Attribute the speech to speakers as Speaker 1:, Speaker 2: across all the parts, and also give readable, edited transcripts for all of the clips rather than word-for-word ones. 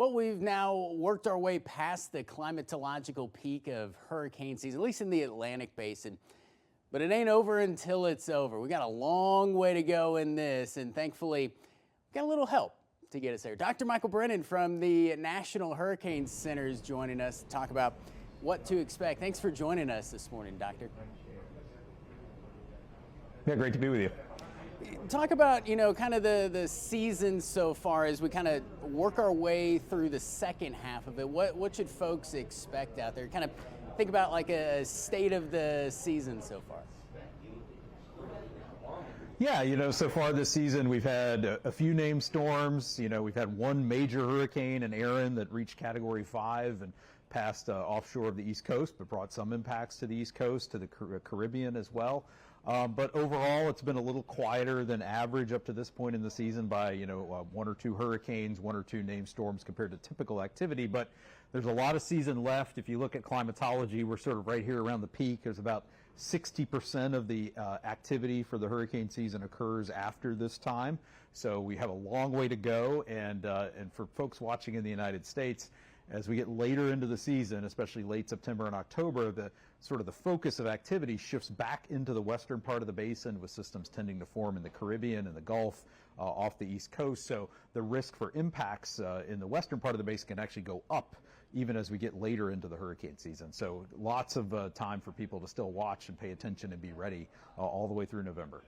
Speaker 1: Well, we've now worked our way past the climatological peak of hurricane season, at least in the Atlantic basin. But it ain't over until it's over. We got a long way to go in this, and thankfully, we got a little help to get us there. Dr. Michael Brennan from the National Hurricane Center is joining us to talk about what to expect. Thanks for joining us this morning, Doctor.
Speaker 2: Yeah, great to be with you.
Speaker 1: Talk about, kind of the season so far as we kind of work our way through the second half of it. What should folks expect out there? Kind of think about like a state of the season so far.
Speaker 2: Yeah, so far this season we've had a few named storms. We've had one major hurricane in Aaron that reached Category 5 and passed offshore of the East Coast, but brought some impacts to the East Coast, to the Caribbean as well. But overall, it's been a little quieter than average up to this point in the season by, one or two hurricanes, one or two named storms compared to typical activity. But there's a lot of season left. If you look at climatology, we're sort of right here around the peak. There's about 60% of the activity for the hurricane season occurs after this time. So we have a long way to go. And for folks watching in the United States, as we get later into the season, especially late September and October, the focus of activity shifts back into the western part of the basin, with systems tending to form in the Caribbean and the Gulf off the East Coast. So the risk for impacts in the western part of the basin can actually go up even as we get later into the hurricane season. So lots of time for people to still watch and pay attention and be ready all the way through November.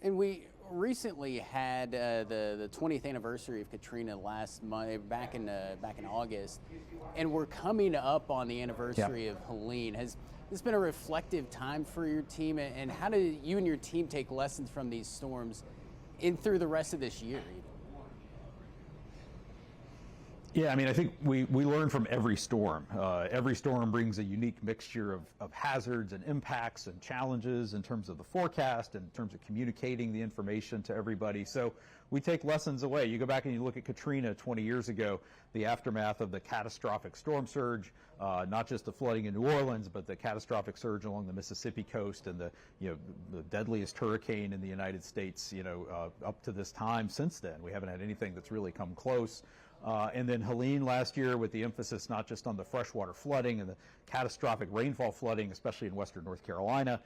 Speaker 1: And we recently had the 20th anniversary of Katrina last month, back in August, and we're coming up on the anniversary of Helene. Has this been a reflective time for your team, and how do you and your team take lessons from these storms in through the rest of this year?
Speaker 2: Yeah, I think we learn from every storm. Every storm brings a unique mixture of hazards and impacts and challenges in terms of the forecast and in terms of communicating the information to everybody. So we take lessons away. You go back and you look at Katrina 20 years ago, the aftermath of the catastrophic storm surge, not just the flooding in New Orleans, but the catastrophic surge along the Mississippi coast, and the deadliest hurricane in the United States, up to this time since then. We haven't had anything that's really come close. And then Helene last year, with the emphasis not just on the freshwater flooding and the catastrophic rainfall flooding, especially in western North Carolina,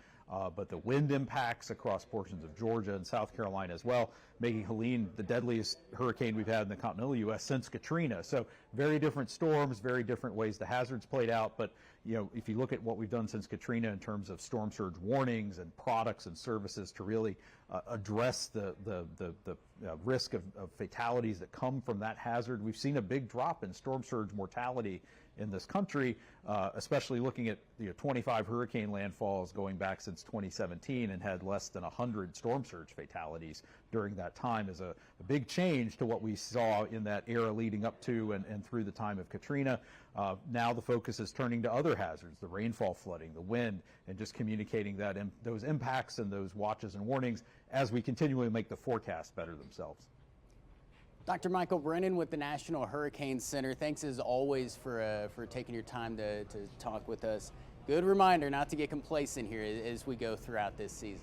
Speaker 2: but the wind impacts across portions of Georgia and South Carolina as well, making Helene the deadliest hurricane we've had in the continental U.S. since Katrina. So very different storms, very different ways the hazards played out. But if you look at what we've done since Katrina in terms of storm surge warnings and products and services to really address the risk of fatalities that come from that hazard, we've seen a big drop in storm surge mortality in this country, especially looking at 25 hurricane landfalls going back since 2017, and had less than 100 storm surge fatalities during that time. Is a big change to what we saw in that era leading up to and through the time of Katrina. Now the focus is turning to other hazards, the rainfall flooding, the wind, and just communicating that those impacts and those watches and warnings as we continually make the forecast better themselves.
Speaker 1: Dr. Michael Brennan with the National Hurricane Center, thanks as always for taking your time to talk with us. Good reminder not to get complacent here as we go throughout this season.